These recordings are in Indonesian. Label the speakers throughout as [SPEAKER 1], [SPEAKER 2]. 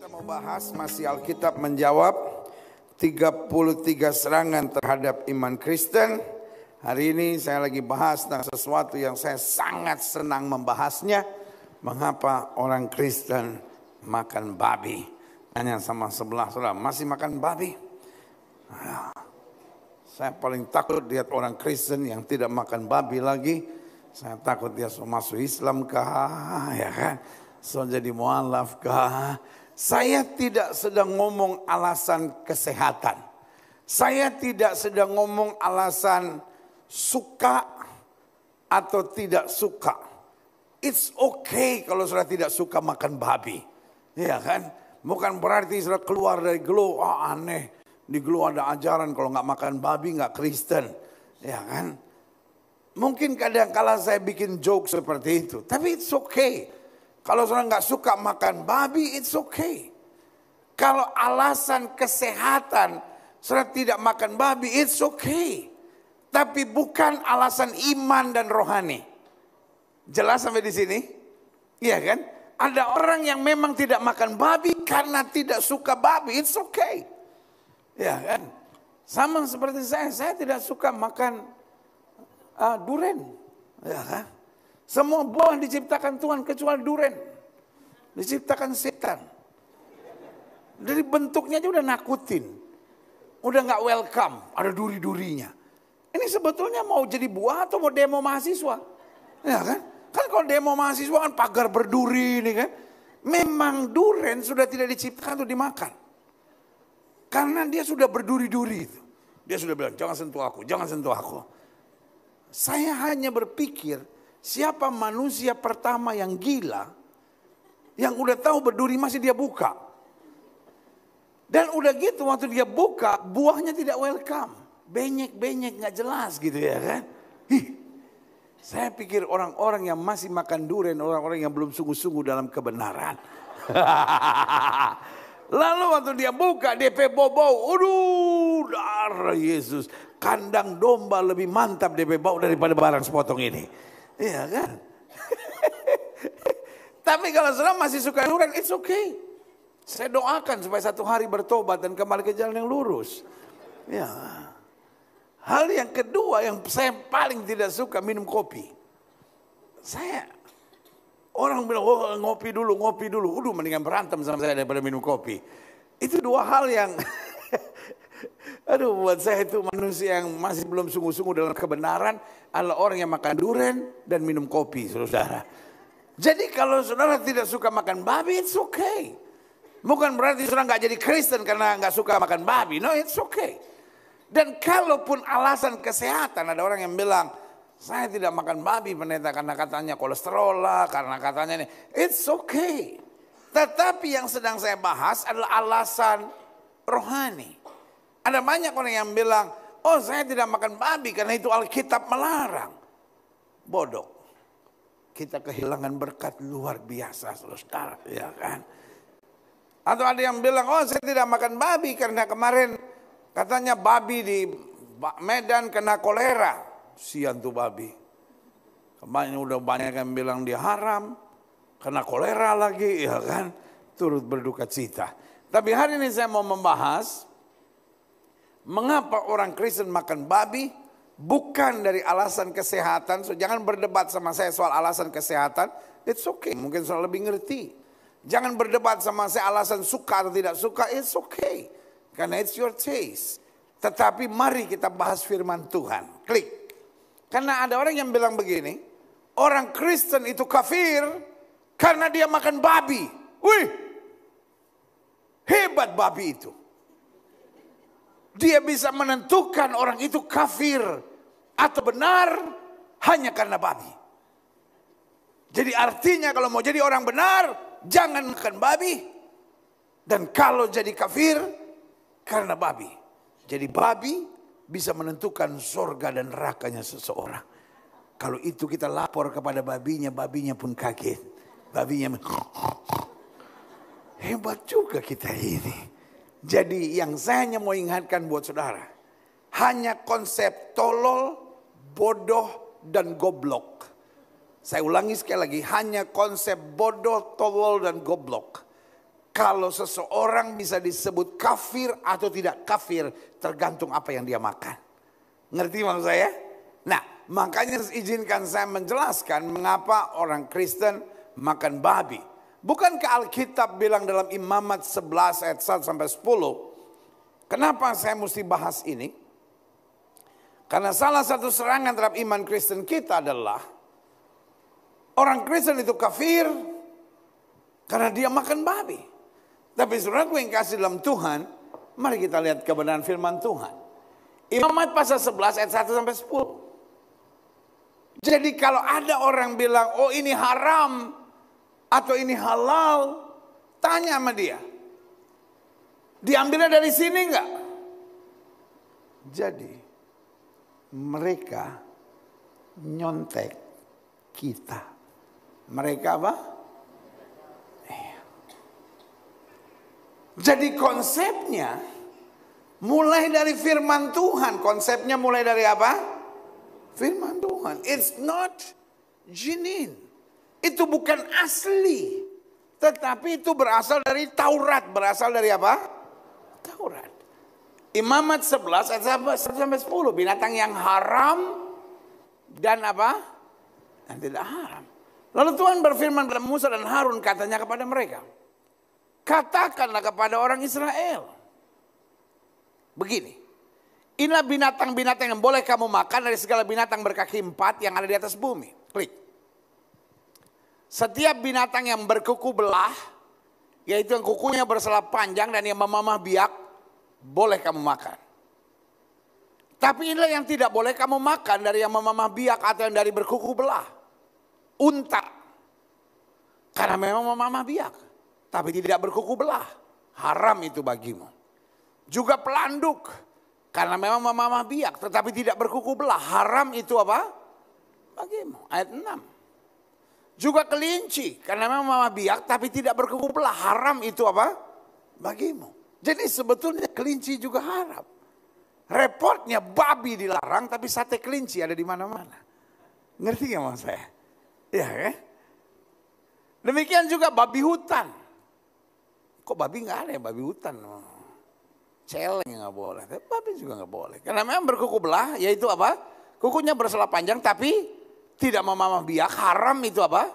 [SPEAKER 1] Kita mau bahas masih Alkitab menjawab 33 serangan terhadap iman Kristen. Hari ini saya lagi bahas tentang sesuatu yang saya sangat senang membahasnya. Mengapa orang Kristen makan babi? Tanya sama sebelah saudara, masih makan babi? Saya paling takut lihat orang Kristen yang tidak makan babi lagi. Saya takut dia masuk Islam kah, ya kan? So jadi mualaf kah? Saya tidak sedang ngomong alasan kesehatan. Saya tidak sedang ngomong alasan suka atau tidak suka. It's okay kalau sudah tidak suka makan babi. Ya kan? Bukan berarti sudah keluar dari Glow, aneh. Di Glow ada ajaran kalau nggak makan babi nggak Kristen. Ya kan? Mungkin kadang-kala saya bikin joke seperti itu. Tapi it's okay. Kalau saudara nggak suka makan babi, it's okay. Kalau alasan kesehatan, saudara tidak makan babi, it's okay. Tapi bukan alasan iman dan rohani. Jelas sampai di sini? Iya kan? Ada orang yang memang tidak makan babi karena tidak suka babi, it's okay. Ya kan? Sama seperti saya tidak suka makan durian. Ya kan? Semua buah diciptakan Tuhan kecuali durian. Diciptakan setan. Dari bentuknya aja udah nakutin. Udah gak welcome, ada duri-durinya. Ini sebetulnya mau jadi buah atau mau demo mahasiswa? Ya kan? Kan kalau demo mahasiswa kan pagar berduri ini kan. Memang durian sudah tidak diciptakan untuk dimakan. Karena dia sudah berduri-duri itu. Dia sudah bilang jangan sentuh aku, jangan sentuh aku. Saya hanya berpikir siapa manusia pertama yang gila, yang udah tahu berduri masih dia buka. Dan udah gitu waktu dia buka, buahnya tidak welcome. Benyek-benyek gak jelas gitu ya kan. Saya pikir orang-orang yang masih makan durian, orang-orang yang belum sungguh-sungguh dalam kebenaran. Lalu waktu dia buka, DP bau, aduh darah Yesus. Kandang domba lebih mantap DP bau daripada barang sepotong ini. Iya kan? Tapi kalau saudara masih suka durian, it's okay. Saya doakan supaya satu hari bertobat dan kembali ke jalan yang lurus. Ya. Hal yang kedua yang saya paling tidak suka minum kopi. Orang bilang, ngopi dulu. Mendingan berantem sama saya daripada minum kopi. Itu dua hal yang, buat saya itu manusia yang masih belum sungguh-sungguh dalam kebenaran adalah orang yang makan durian dan minum kopi, saudara. Jadi kalau saudara tidak suka makan babi, it's okay. Bukan berarti saudara nggak jadi Kristen karena nggak suka makan babi. No, it's okay. Dan kalaupun alasan kesehatan, ada orang yang bilang, saya tidak makan babi pendeta karena katanya kolesterol lah, karena katanya ini. It's okay. Tetapi yang sedang saya bahas adalah alasan rohani. Ada banyak orang yang bilang, saya tidak makan babi karena itu Alkitab melarang. Bodoh. Kita kehilangan berkat luar biasa, saudara, ya kan? Atau ada yang bilang, saya tidak makan babi karena kemarin katanya babi di Medan kena kolera. Sian tuh babi. Kemarin udah banyak yang bilang dia haram, kena kolera lagi, ya kan? Turut berduka cita. Tapi hari ini saya mau membahas mengapa orang Kristen makan babi, bukan dari alasan kesehatan. So, jangan berdebat sama saya soal alasan kesehatan. It's okay, mungkin soal lebih ngerti. Jangan berdebat sama saya alasan suka atau tidak suka. It's okay, karena it's your taste. Tetapi mari kita bahas firman Tuhan. Klik. Karena ada orang yang bilang begini, orang Kristen itu kafir karena dia makan babi. Wih, hebat babi itu. Dia bisa menentukan orang itu kafir atau benar hanya karena babi. Jadi artinya kalau mau jadi orang benar, jangan makan babi. Dan kalau jadi kafir, karena babi. Jadi babi bisa menentukan surga dan nerakanya seseorang. Kalau itu kita lapor kepada babinya, babinya pun kaget. Babinya hebat juga kita ini. Jadi yang saya hanya mau ingatkan buat saudara, hanya konsep tolol, bodoh, dan goblok. Saya ulangi sekali lagi, hanya konsep bodoh, tolol, dan goblok. kalau seseorang bisa disebut kafir atau tidak kafir tergantung apa yang dia makan. Ngerti maksud saya? Nah, makanya izinkan saya menjelaskan mengapa orang Kristen makan babi. Bukankah Alkitab bilang dalam Imamat 11 ayat 1 sampai 10, kenapa saya mesti bahas ini? Karena salah satu serangan terhadap iman Kristen kita adalah orang Kristen itu kafir karena dia makan babi. Tapi saudaraku yang kasih dalam Tuhan, mari kita lihat kebenaran firman Tuhan. Imamat pasal 11 ayat 1 sampai 10. Jadi kalau ada orang bilang, oh ini haram atau ini halal, tanya sama dia. Diambilnya dari sini enggak? Jadi mereka nyontek kita. Mereka apa? Jadi konsepnya mulai dari firman Tuhan. Konsepnya mulai dari apa? Firman Tuhan. It's not genuine. Itu bukan asli. Tetapi itu berasal dari Taurat. Berasal dari apa? Taurat. Imamat 11 ayat 1 sampai 10. Binatang yang haram dan apa? Dan tidak haram. Lalu Tuhan berfirman kepada Musa dan Harun, katanya kepada mereka, katakanlah kepada orang Israel, begini, inilah binatang-binatang yang boleh kamu makan dari segala binatang berkaki 4 yang ada di atas bumi. Klik. Setiap binatang yang berkuku belah, yaitu yang kukunya berselap panjang dan yang memamah biak, boleh kamu makan. Tapi inilah yang tidak boleh kamu makan dari yang memamah biak atau yang dari berkuku belah. Unta, karena memang memamah biak, tapi tidak berkuku belah, haram itu bagimu. Juga pelanduk, karena memang memamah biak, tetapi tidak berkuku belah, haram itu apa? Bagimu. Ayat 6. Juga kelinci, karena memang memamah biak, tapi tidak berkuku belah, haram itu apa? Bagimu. Jadi sebetulnya kelinci juga haram. Repotnya babi dilarang, tapi sate kelinci ada di mana-mana. Ngerti gak maksud saya? Ya kan? Demikian juga babi hutan. Kok babi nggak ada ya babi hutan? Celeng nggak boleh, tapi babi juga nggak boleh. Karena memang berkuku belah, yaitu apa? Kukunya berselap panjang, tapi tidak memamah biak. Haram itu apa?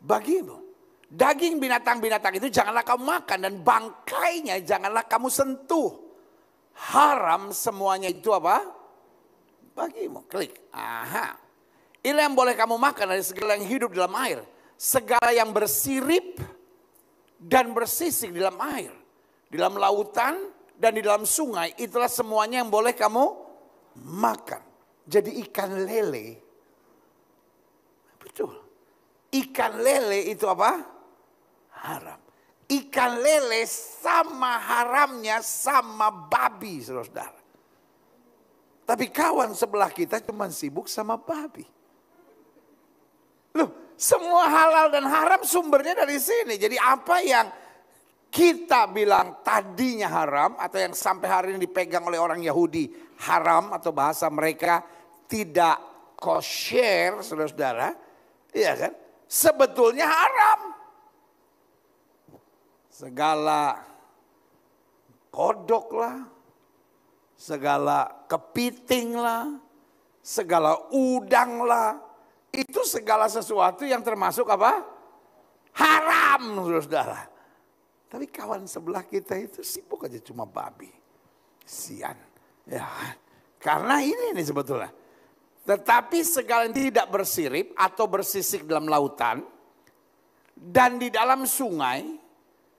[SPEAKER 1] Bagimu. Daging binatang-binatang itu janganlah kamu makan dan bangkainya janganlah kamu sentuh. Haram semuanya itu apa? Bagimu. Klik. Aha. Inilah yang boleh kamu makan dari segala yang hidup dalam air. Segala yang bersirip dan bersisik di dalam air. Di dalam lautan dan di dalam sungai. Itulah semuanya yang boleh kamu makan. Jadi ikan lele. Betul. Ikan lele itu apa? Haram. Ikan lele sama haramnya sama babi, saudara-saudara. Tapi kawan sebelah kita cuma sibuk sama babi. Loh, semua halal dan haram sumbernya dari sini. Jadi apa yang kita bilang tadinya haram atau yang sampai hari ini dipegang oleh orang Yahudi haram atau bahasa mereka tidak kosher, saudara-saudara, iya kan? Sebetulnya haram. Segala kodok lah, segala kepiting lah, segala udang lah, itu segala sesuatu yang termasuk apa? Haram, saudara. Tapi kawan sebelah kita itu sibuk aja cuma babi. Sian. Ya, karena ini nih sebetulnya. Tetapi segala yang tidak bersirip atau bersisik dalam lautan dan di dalam sungai,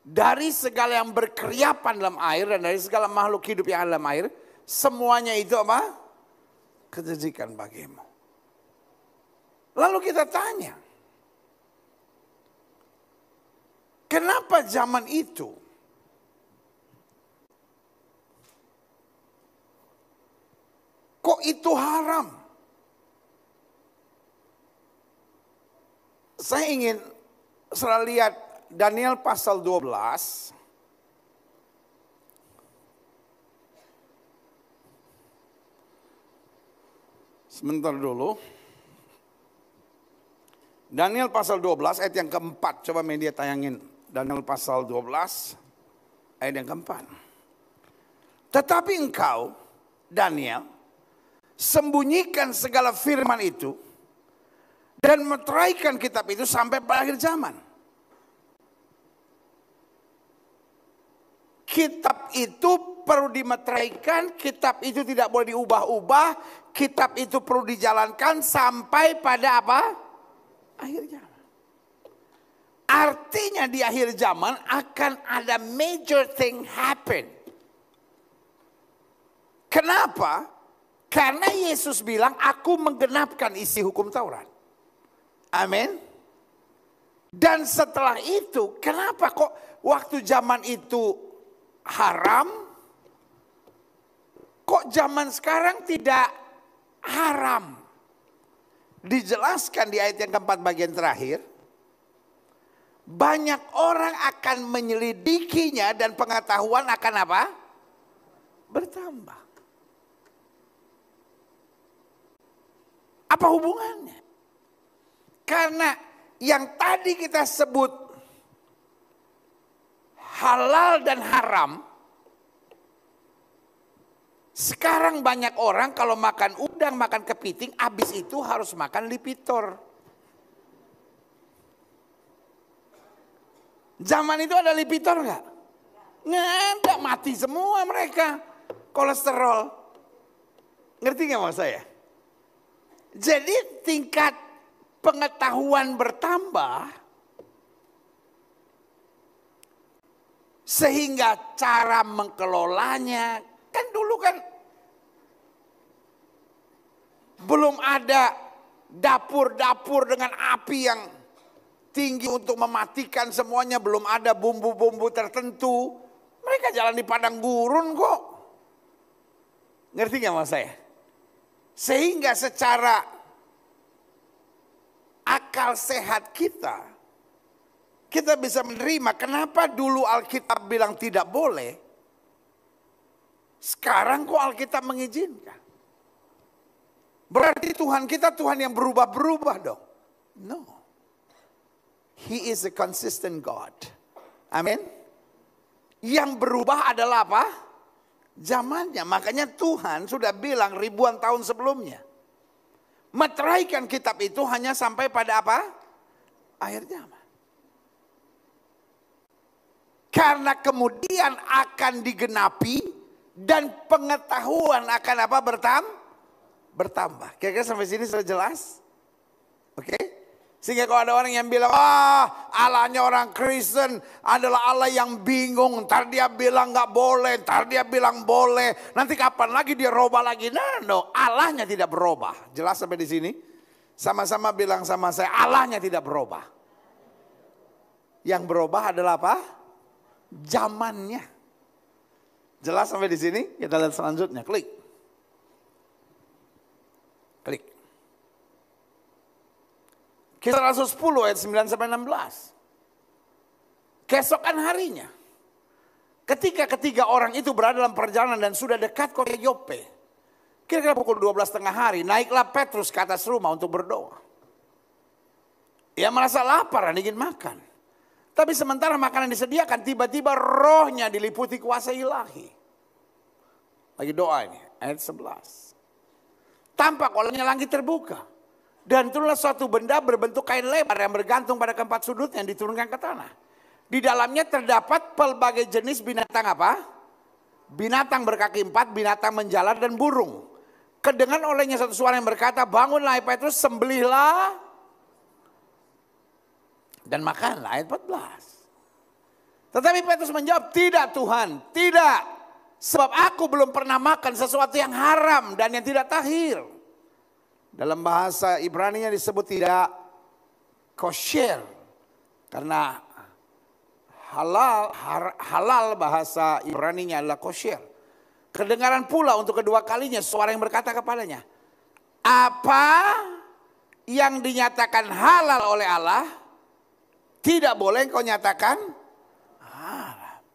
[SPEAKER 1] dari segala yang berkeriapan dalam air dan dari segala makhluk hidup yang ada dalam air, semuanya itu apa? Kejijikan bagimu. Lalu kita tanya, kenapa zaman itu kok itu haram? Saya ingin selalu lihat Daniel pasal 12. Sebentar dulu. Daniel pasal 12 ayat yang keempat. Coba media tayangin Daniel pasal 12 ayat yang keempat. Tetapi engkau, Daniel, sembunyikan segala firman itu dan meteraikan kitab itu sampai pada akhir zaman. Kitab itu perlu dimeteraikan, kitab itu tidak boleh diubah-ubah, kitab itu perlu dijalankan sampai pada apa? Akhir zaman. Artinya di akhir zaman akan ada major thing happen. Kenapa? Karena Yesus bilang, aku menggenapkan isi hukum Taurat. Amin. Dan setelah itu, kenapa kok waktu zaman itu haram, kok zaman sekarang tidak haram? Dijelaskan di ayat yang keempat bagian terakhir. Banyak orang akan menyelidikinya dan pengetahuan akan apa? Bertambah. Apa hubungannya? Karena yang tadi kita sebut halal dan haram, sekarang banyak orang kalau makan udang, makan kepiting, habis itu harus makan lipitor. Zaman itu ada lipitor nggak? Nggak ada, mati semua mereka. Kolesterol. Ngerti nggak maksud saya? Jadi tingkat pengetahuan bertambah, sehingga cara mengelolanya, kan dulu kan belum ada dapur-dapur dengan api yang tinggi untuk mematikan semuanya, belum ada bumbu-bumbu tertentu. Mereka jalan di padang gurun kok. Ngerti gak mas saya? Sehingga secara akal sehat kita bisa menerima kenapa dulu Alkitab bilang tidak boleh, sekarang kok Alkitab mengizinkan. Berarti Tuhan kita Tuhan yang berubah-berubah dong. No. He is a consistent God. Amin. Yang berubah adalah apa? Zamannya. Makanya Tuhan sudah bilang ribuan tahun sebelumnya. Meteraikan kitab itu hanya sampai pada apa? Akhir zaman. Karena kemudian akan digenapi dan pengetahuan akan apa? Bertambah. Kira-kira sampai sini sudah jelas? Oke? Sehingga kalau ada orang yang bilang, Allahnya orang Kristen adalah Allah yang bingung. Ntar dia bilang gak boleh, ntar dia bilang boleh. Nanti kapan lagi dia robah lagi? No, Allahnya tidak berubah. Jelas sampai di sini? Sama-sama bilang sama saya, Allahnya tidak berubah. Yang berubah adalah apa? Zamannya. Jelas sampai di sini? Kita lihat selanjutnya, klik. Klik. Kisah Rasul 10 ayat 9 sampai 16. Keesokan harinya, ketika ketiga orang itu berada dalam perjalanan dan sudah dekat kota Yope, kira-kira pukul 12 tengah hari, naiklah Petrus ke atas rumah untuk berdoa. Ia merasa lapar dan ingin makan. Tapi sementara makanan disediakan, tiba-tiba rohnya diliputi kuasa ilahi. Lagi doa ini, ayat 11. Tampak olehnya langit terbuka. Dan turunlah suatu benda berbentuk kain lebar yang bergantung pada keempat sudut yang diturunkan ke tanah. Di dalamnya terdapat pelbagai jenis binatang apa? Binatang berkaki empat, binatang menjalar dan burung. Kedengaran olehnya satu suara yang berkata, bangunlah hai Petrus, sembelihlah dan makanlah. Ayat 14. Tetapi Petrus menjawab, tidak Tuhan, tidak. Sebab aku belum pernah makan sesuatu yang haram dan yang tidak tahir. Dalam bahasa Ibrani-nya disebut tidak kosher. Karena halal bahasa Ibrani-nya adalah kosher. Kedengaran pula untuk kedua kalinya suara yang berkata kepadanya, apa yang dinyatakan halal oleh Allah tidak boleh kau nyatakan haram.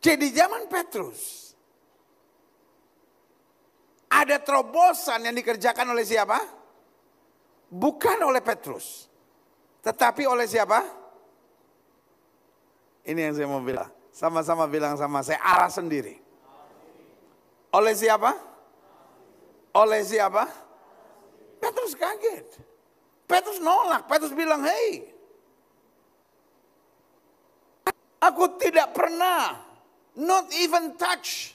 [SPEAKER 1] Jadi zaman Petrus ada terobosan yang dikerjakan oleh siapa? Bukan oleh Petrus. Tetapi oleh siapa? Ini yang saya mau bilang. Sama-sama bilang sama saya, arah sendiri. Oleh siapa? Oleh siapa? Petrus kaget. Petrus nolak. Petrus bilang, hey, aku tidak pernah, not even touch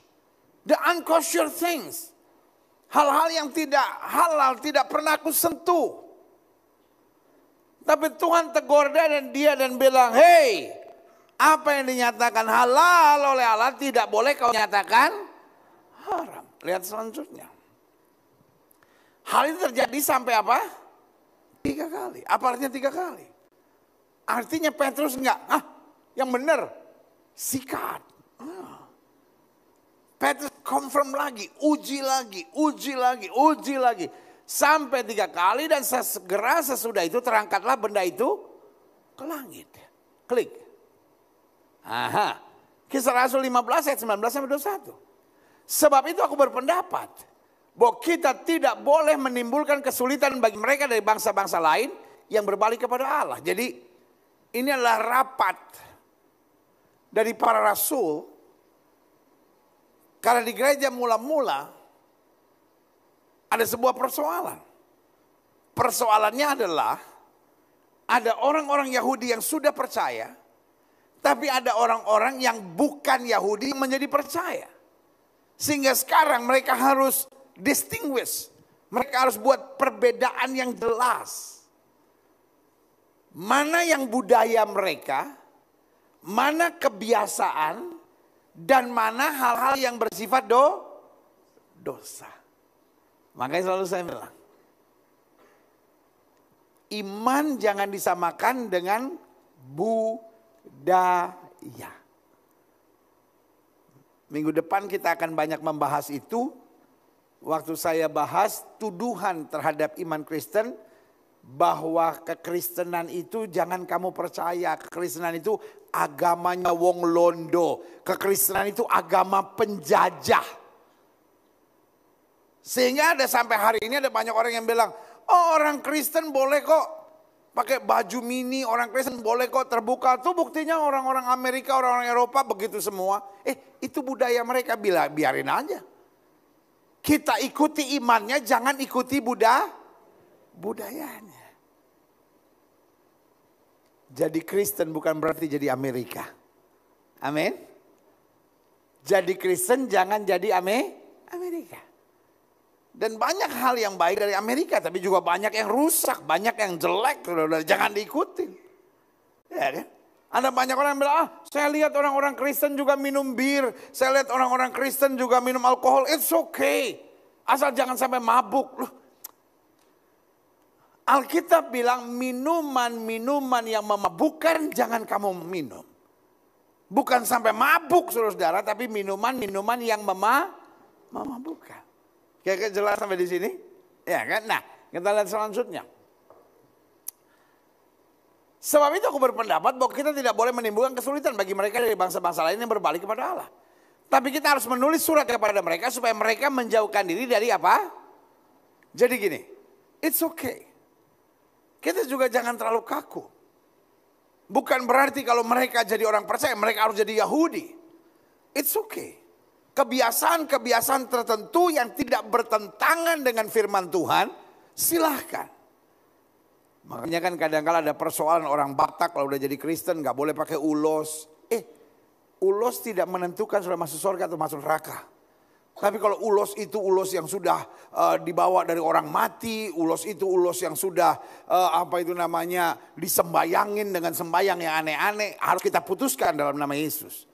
[SPEAKER 1] the unkosher things. Hal-hal yang tidak halal tidak pernah aku sentuh. Tapi Tuhan tegur dia dan bilang, hey, apa yang dinyatakan halal oleh Allah tidak boleh kau nyatakan haram. Lihat selanjutnya. Hal itu terjadi sampai apa? 3 kali. Apa artinya 3 kali? Artinya Petrus enggak, yang benar, sikat. Petrus confirm lagi, uji lagi. Sampai 3 kali dan segera sesudah itu terangkatlah benda itu ke langit. Klik. Kisah Rasul 15 ayat 19 sampai 21. Sebab itu aku berpendapat bahwa kita tidak boleh menimbulkan kesulitan bagi mereka dari bangsa-bangsa lain yang berbalik kepada Allah. Jadi ini adalah rapat dari para rasul. Karena di gereja mula-mula ada sebuah persoalan. Persoalannya adalah ada orang-orang Yahudi yang sudah percaya, tapi ada orang-orang yang bukan Yahudi menjadi percaya. Sehingga sekarang mereka harus distinguish. Mereka harus buat perbedaan yang jelas. Mana yang budaya mereka, mana kebiasaan, dan mana hal-hal yang bersifat dosa. Makanya selalu saya bilang, iman jangan disamakan dengan budaya. Minggu depan kita akan banyak membahas itu. Waktu saya bahas tuduhan terhadap iman Kristen, bahwa kekristenan itu jangan kamu percaya. Kekristenan itu agamanya wong londo. Kekristenan itu agama penjajah. Sehingga ada sampai hari ini ada banyak orang yang bilang, oh orang Kristen boleh kok pakai baju mini, orang Kristen boleh kok terbuka. Tuh buktinya orang-orang Amerika, orang-orang Eropa begitu semua. Itu budaya mereka, biarin aja. Kita ikuti imannya, jangan ikuti budayanya. Jadi Kristen bukan berarti jadi Amerika. Amin. Jadi Kristen jangan jadi Amerika. Dan banyak hal yang baik dari Amerika, tapi juga banyak yang rusak, banyak yang jelek, jangan diikuti. Ya kan? Ada banyak orang yang bilang, saya lihat orang-orang Kristen juga minum bir, saya lihat orang-orang Kristen juga minum alkohol, it's okay. Asal jangan sampai mabuk. Loh. Alkitab bilang minuman-minuman yang memabukkan jangan kamu minum. Bukan sampai mabuk saudara, tapi minuman-minuman yang memabukkan. Kira-kira jelas sampai di sini? Ya kan? Nah, kita lihat selanjutnya. Sebab itu aku berpendapat bahwa kita tidak boleh menimbulkan kesulitan bagi mereka dari bangsa-bangsa lain yang berbalik kepada Allah. Tapi kita harus menulis surat kepada mereka supaya mereka menjauhkan diri dari apa? Jadi gini, it's okay. Kita juga jangan terlalu kaku. Bukan berarti kalau mereka jadi orang percaya, mereka harus jadi Yahudi. It's okay. Kebiasaan-kebiasaan tertentu yang tidak bertentangan dengan firman Tuhan, silahkan. Makanya kan kadang-kadang ada persoalan orang Batak kalau udah jadi Kristen gak boleh pakai ulos. Ulos tidak menentukan sudah masuk surga atau masuk neraka. Tapi kalau ulos itu ulos yang sudah dibawa dari orang mati, ulos itu ulos yang sudah disembayangin dengan sembayang yang aneh-aneh, harus kita putuskan dalam nama Yesus.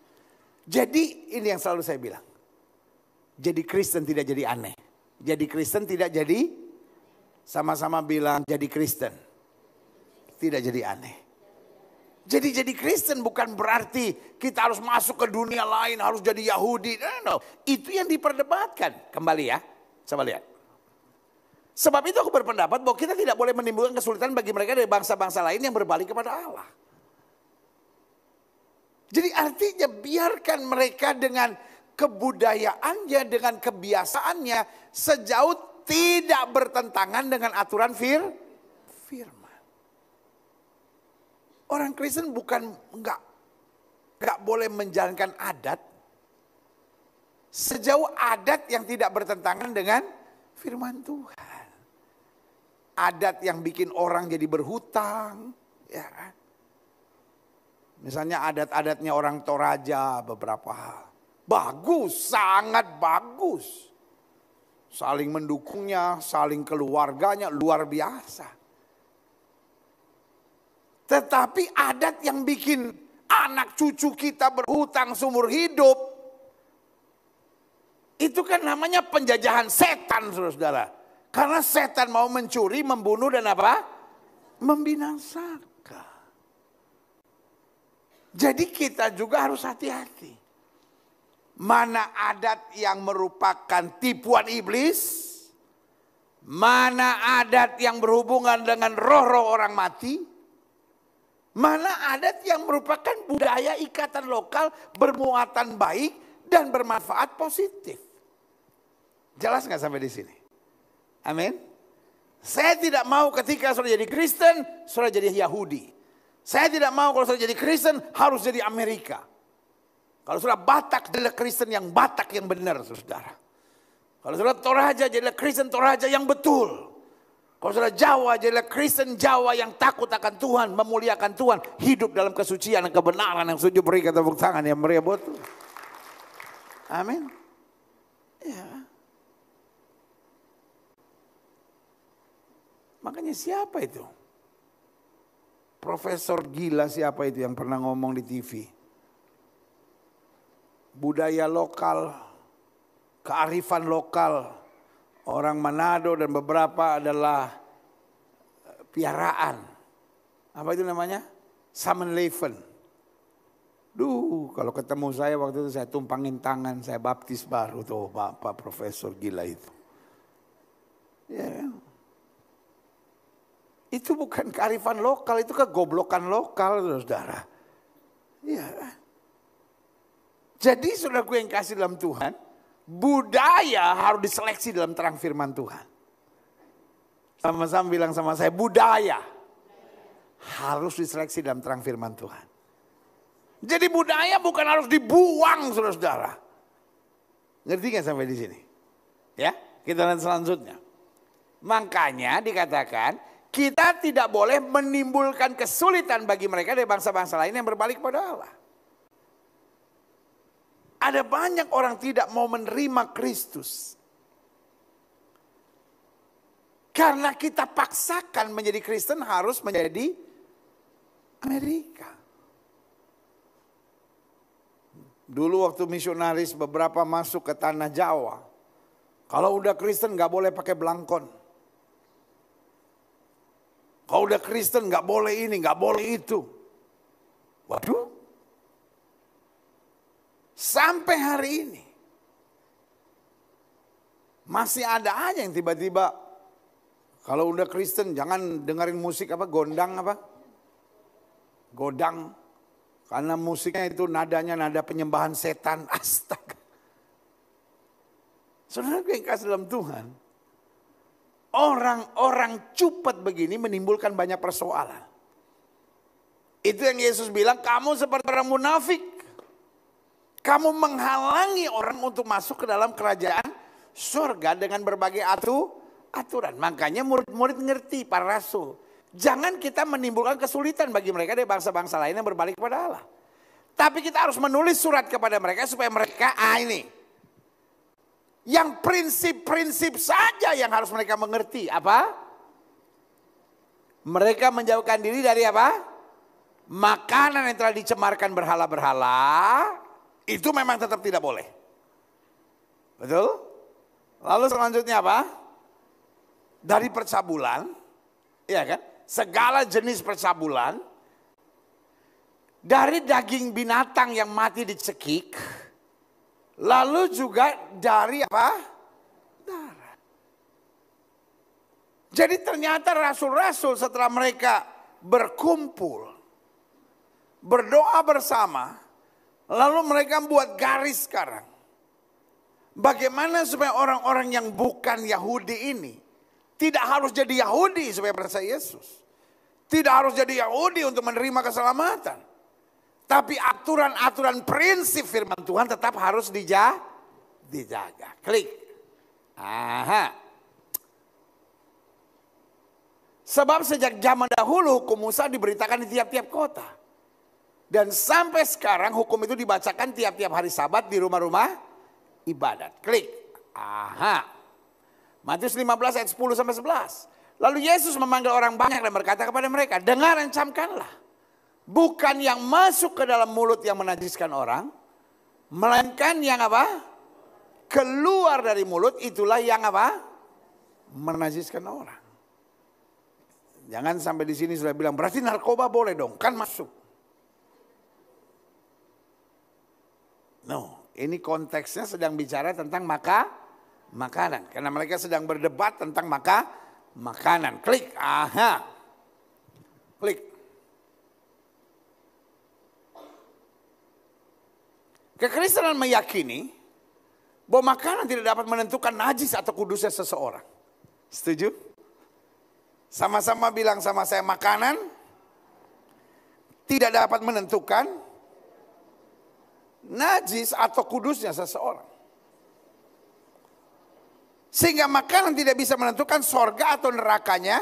[SPEAKER 1] Jadi ini yang selalu saya bilang. Jadi Kristen tidak jadi aneh. Jadi Kristen tidak jadi, sama-sama bilang jadi Kristen. Tidak jadi aneh. Jadi Kristen bukan berarti kita harus masuk ke dunia lain, harus jadi Yahudi. No. Itu yang diperdebatkan. Kembali ya, coba lihat. Sebab itu aku berpendapat bahwa kita tidak boleh menimbulkan kesulitan bagi mereka dari bangsa-bangsa lain yang berbalik kepada Allah. Jadi artinya biarkan mereka dengan kebudayaannya, dengan kebiasaannya, sejauh tidak bertentangan dengan aturan firman. Orang Kristen bukan enggak gak boleh menjalankan adat sejauh adat yang tidak bertentangan dengan firman Tuhan. Adat yang bikin orang jadi berhutang, ya kan? Misalnya adat-adatnya orang Toraja beberapa hal. Bagus, sangat bagus. Saling mendukungnya, saling keluarganya luar biasa. Tetapi adat yang bikin anak cucu kita berhutang seumur hidup, itu kan namanya penjajahan setan, saudara-saudara. Karena setan mau mencuri, membunuh dan apa? Membinasakan. Jadi kita juga harus hati-hati. Mana adat yang merupakan tipuan iblis, mana adat yang berhubungan dengan roh-roh orang mati, mana adat yang merupakan budaya ikatan lokal bermuatan baik dan bermanfaat positif. Jelas nggak sampai di sini? Amin. Saya tidak mau ketika saudara jadi Kristen, saudara jadi Yahudi. Saya tidak mau kalau saudara jadi Kristen harus jadi Amerika. Kalau saudara Batak, jadilah Kristen yang Batak yang benar, saudara. Kalau saudara Toraja, jadilah Kristen Toraja yang betul. Kalau saudara Jawa, jadilah Kristen Jawa yang takut akan Tuhan, memuliakan Tuhan, hidup dalam kesucian dan kebenaran. Yang setuju berikan tepuk tangan yang meriah buat Tuhan. Amin. Ya. Makanya siapa itu? Profesor gila siapa itu yang pernah ngomong di TV? Budaya lokal, kearifan lokal, orang Manado dan beberapa adalah piaraan. Apa itu namanya? Samenleven. Kalau ketemu saya waktu itu saya tumpangin tangan, saya baptis baru tuh Bapak Profesor gila itu. Ya. Itu bukan kearifan lokal, itu kegoblokan lokal, saudara. Ya. Jadi saudaraku yang kasih dalam Tuhan, budaya harus diseleksi dalam terang firman Tuhan. Sama-sama bilang sama saya, budaya harus diseleksi dalam terang firman Tuhan. Jadi budaya bukan harus dibuang, saudara-saudara. Ngerti gak sampai di sini? Ya, kita lihat selanjutnya. Makanya dikatakan, kita tidak boleh menimbulkan kesulitan bagi mereka dari bangsa-bangsa lain yang berbalik pada Allah. Ada banyak orang tidak mau menerima Kristus. Karena kita paksakan menjadi Kristen harus menjadi Amerika. Dulu waktu misionaris beberapa masuk ke tanah Jawa. Kalau udah Kristen gak boleh pakai belangkon. Kalau udah Kristen gak boleh ini, gak boleh itu. Waduh. Sampai hari ini. Masih ada aja yang tiba-tiba. Kalau udah Kristen jangan dengerin musik apa, gondang apa. Godang. Karena musiknya itu nadanya nada penyembahan setan. Astaga. Saudara yang kasih dalam Tuhan. Orang-orang cupat begini menimbulkan banyak persoalan. Itu yang Yesus bilang, kamu seperti orang munafik. Kamu menghalangi orang untuk masuk ke dalam kerajaan surga dengan berbagai aturan. Makanya murid-murid ngerti, para rasul. Jangan kita menimbulkan kesulitan bagi mereka dari bangsa-bangsa lain yang berbalik kepada Allah. Tapi kita harus menulis surat kepada mereka supaya mereka, ini. Yang prinsip-prinsip saja yang harus mereka mengerti. Apa? Mereka menjauhkan diri dari apa? Makanan yang telah dicemarkan berhala-berhala. Itu memang tetap tidak boleh. Betul? Lalu selanjutnya apa? Dari percabulan. Iya kan? Segala jenis percabulan. Dari daging binatang yang mati dicekik. Lalu juga dari apa? Darah. Jadi ternyata rasul-rasul setelah mereka berkumpul, berdoa bersama, lalu mereka buat garis sekarang. Bagaimana supaya orang-orang yang bukan Yahudi ini tidak harus jadi Yahudi supaya percaya Yesus. Tidak harus jadi Yahudi untuk menerima keselamatan. Tapi aturan-aturan prinsip firman Tuhan tetap harus dijaga. Klik. Aha. Sebab sejak zaman dahulu hukum Musa diberitakan di tiap-tiap kota. Dan sampai sekarang hukum itu dibacakan tiap-tiap hari Sabat di rumah-rumah ibadat. Klik. Aha. Matius 15 ayat 10 sampai 11. Lalu Yesus memanggil orang banyak dan berkata kepada mereka, dengar dan camkanlah. Bukan yang masuk ke dalam mulut yang menajiskan orang, melainkan yang apa? Keluar dari mulut, itulah yang apa? Menajiskan orang. Jangan sampai di sini sudah bilang, berarti narkoba boleh dong, kan masuk. No, ini konteksnya sedang bicara tentang makanan. Karena mereka sedang berdebat tentang makanan. Klik, aha. Klik. Kekristenan meyakini bahwa makanan tidak dapat menentukan najis atau kudusnya seseorang. Setuju? Sama-sama bilang sama saya, makanan tidak dapat menentukan najis atau kudusnya seseorang. Sehingga makanan tidak bisa menentukan sorga atau nerakanya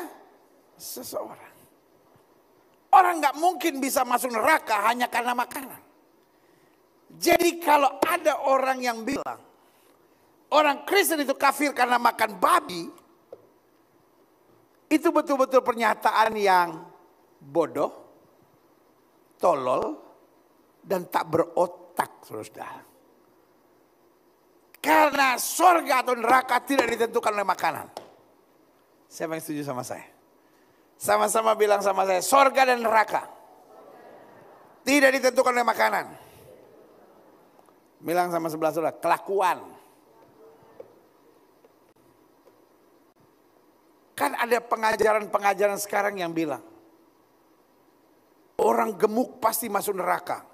[SPEAKER 1] seseorang. Orang gak mungkin bisa masuk neraka hanya karena makanan. Jadi kalau ada orang yang bilang orang Kristen itu kafir karena makan babi, itu betul-betul pernyataan yang bodoh, tolol, dan tak berotak, saudara. Karena surga atau neraka tidak ditentukan oleh makanan. Siapa yang setuju sama saya? Sama-sama bilang sama saya, surga dan neraka tidak ditentukan oleh makanan. Bilang sama sebelah saudara, kelakuan. Kan ada pengajaran-pengajaran sekarang yang bilang, orang gemuk pasti masuk neraka.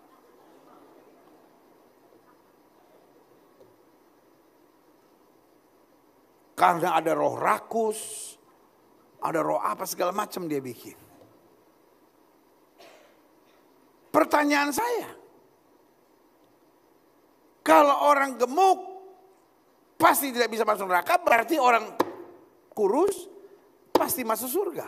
[SPEAKER 1] Karena ada roh rakus, ada roh apa segala macam dia bikin. Pertanyaan saya, kalau orang gemuk pasti tidak bisa masuk neraka, berarti orang kurus pasti masuk surga.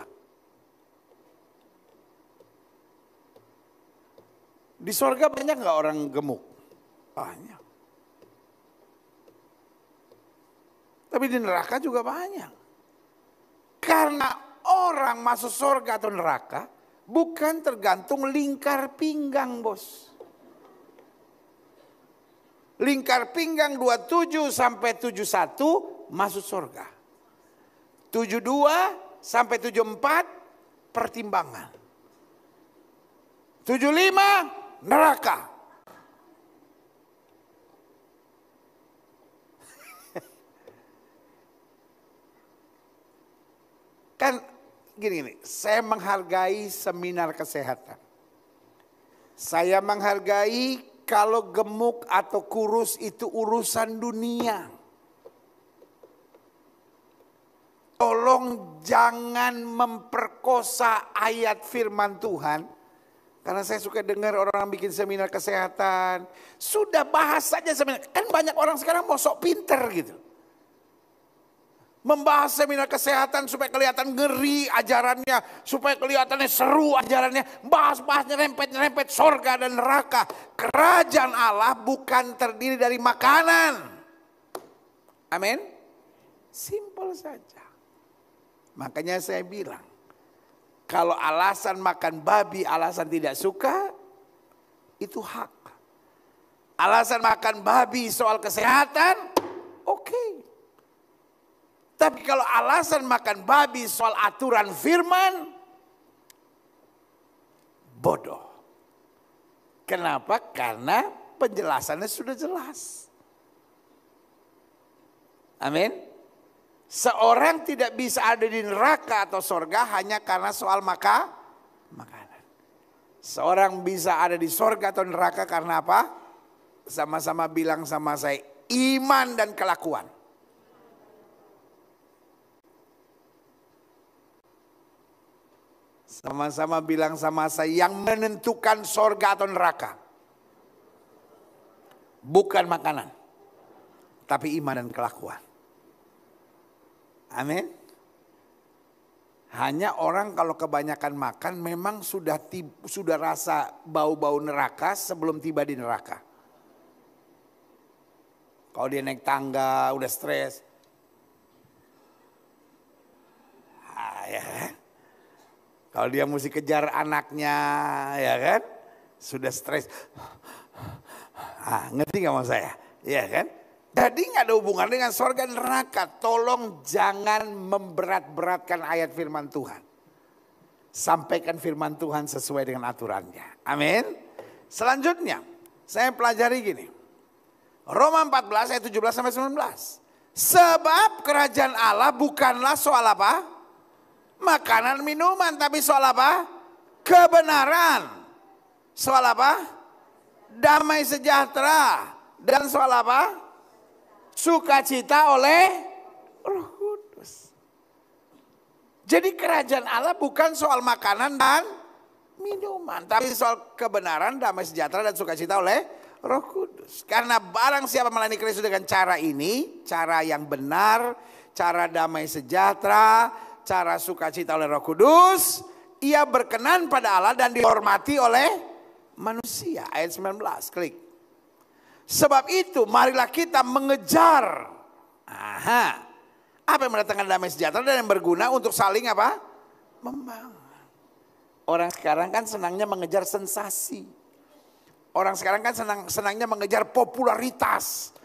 [SPEAKER 1] Di surga banyak nggak orang gemuk? Banyak. Tapi di neraka juga banyak. Karena orang masuk surga atau neraka bukan tergantung lingkar pinggang, bos. Lingkar pinggang 27 sampai 71 masuk surga. 72 sampai 74 pertimbangan. 75 neraka. Kan gini, saya menghargai seminar kesehatan. Saya menghargai kalau gemuk atau kurus itu urusan dunia. Tolong jangan memperkosa ayat firman Tuhan. Karena saya suka dengar orang bikin seminar kesehatan. Sudah bahas saja seminar. Kan banyak orang sekarang mau sok pinter gitu. Membahas seminar kesehatan supaya kelihatan ngeri ajarannya. Supaya kelihatannya seru ajarannya. Bahas-bahasnya rempet-rempet sorga dan neraka. Kerajaan Allah bukan terdiri dari makanan. Amin. Simpel saja. Makanya saya bilang. Kalau alasan makan babi, alasan tidak suka. Itu hak. Alasan makan babi soal kesehatan. Oke. Tapi kalau alasan makan babi soal aturan firman, bodoh. Kenapa? Karena penjelasannya sudah jelas. Amin. Seorang tidak bisa ada di neraka atau surga hanya karena soal makanan. Seorang bisa ada di surga atau neraka karena apa? Sama-sama bilang sama saya, iman dan kelakuan. Sama-sama bilang sama saya, yang menentukan sorga atau neraka bukan makanan, tapi iman dan kelakuan. Amin. Hanya orang kalau kebanyakan makan memang sudah rasa bau-bau neraka sebelum tiba di neraka. Kalau dia naik tangga udah stres. Ya kan? Kalau dia mesti kejar anaknya, ya kan? Sudah stres. Ngerti gak maksud saya? Ya kan? Jadi gak ada hubungan dengan sorga dan neraka. Tolong jangan memberat-beratkan ayat firman Tuhan. Sampaikan firman Tuhan sesuai dengan aturannya. Amin. Selanjutnya, saya pelajari gini. Roma 14 ayat 17 sampai 19. Sebab kerajaan Allah bukanlah soal apa? Makanan, minuman, tapi soal apa? Kebenaran. Soal apa? Damai sejahtera. Dan soal apa? Sukacita oleh Roh Kudus. Jadi kerajaan Allah bukan soal makanan dan minuman, tapi soal kebenaran, damai sejahtera, dan sukacita oleh Roh Kudus. Karena barang siapa melayani Kristus dengan cara ini, cara yang benar, cara damai sejahtera, cara sukacita oleh Roh Kudus, ia berkenan pada Allah dan dihormati oleh manusia. Ayat 19, klik. Sebab itu marilah kita mengejar. Apa yang mendatangkan damai sejahtera dan yang berguna untuk saling apa? Membangun. Orang sekarang kan senangnya mengejar sensasi. Orang sekarang kan senangnya mengejar popularitas.